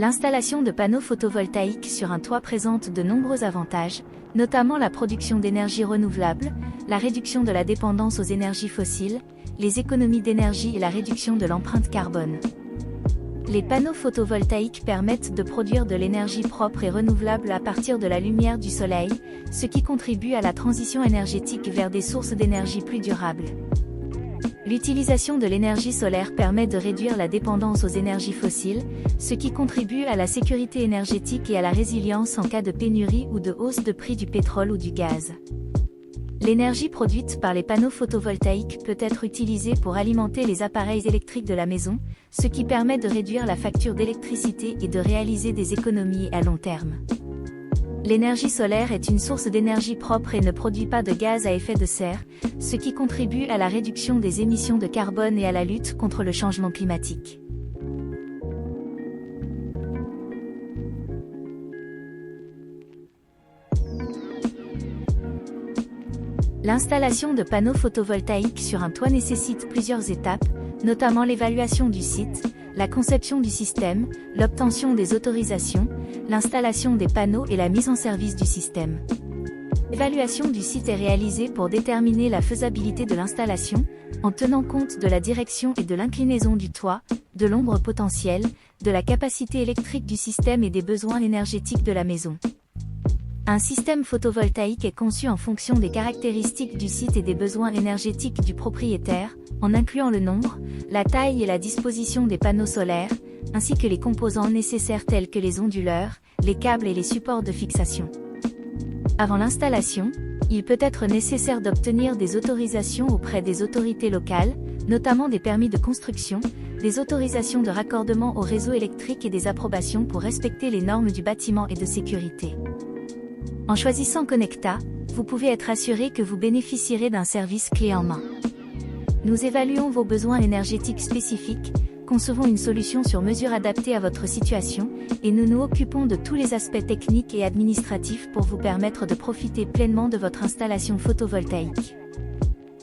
L'installation de panneaux photovoltaïques sur un toit présente de nombreux avantages, notamment la production d'énergie renouvelable, la réduction de la dépendance aux énergies fossiles, les économies d'énergie et la réduction de l'empreinte carbone. Les panneaux photovoltaïques permettent de produire de l'énergie propre et renouvelable à partir de la lumière du soleil, ce qui contribue à la transition énergétique vers des sources d'énergie plus durables. L'utilisation de l'énergie solaire permet de réduire la dépendance aux énergies fossiles, ce qui contribue à la sécurité énergétique et à la résilience en cas de pénurie ou de hausse de prix du pétrole ou du gaz. L'énergie produite par les panneaux photovoltaïques peut être utilisée pour alimenter les appareils électriques de la maison, ce qui permet de réduire la facture d'électricité et de réaliser des économies à long terme. L'énergie solaire est une source d'énergie propre et ne produit pas de gaz à effet de serre, ce qui contribue à la réduction des émissions de carbone et à la lutte contre le changement climatique. L'installation de panneaux photovoltaïques sur un toit nécessite plusieurs étapes, notamment l'évaluation du site, la conception du système, l'obtention des autorisations, l'installation des panneaux et la mise en service du système. L'évaluation du site est réalisée pour déterminer la faisabilité de l'installation, en tenant compte de la direction et de l'inclinaison du toit, de l'ombre potentielle, de la capacité électrique du système et des besoins énergétiques de la maison. Un système photovoltaïque est conçu en fonction des caractéristiques du site et des besoins énergétiques du propriétaire, en incluant le nombre, la taille et la disposition des panneaux solaires, ainsi que les composants nécessaires tels que les onduleurs, les câbles et les supports de fixation. Avant l'installation, il peut être nécessaire d'obtenir des autorisations auprès des autorités locales, notamment des permis de construction, des autorisations de raccordement au réseau électrique et des approbations pour respecter les normes du bâtiment et de sécurité. En choisissant Connecta, vous pouvez être assuré que vous bénéficierez d'un service clé en main. Nous évaluons vos besoins énergétiques spécifiques, concevons une solution sur mesure adaptée à votre situation, et nous nous occupons de tous les aspects techniques et administratifs pour vous permettre de profiter pleinement de votre installation photovoltaïque.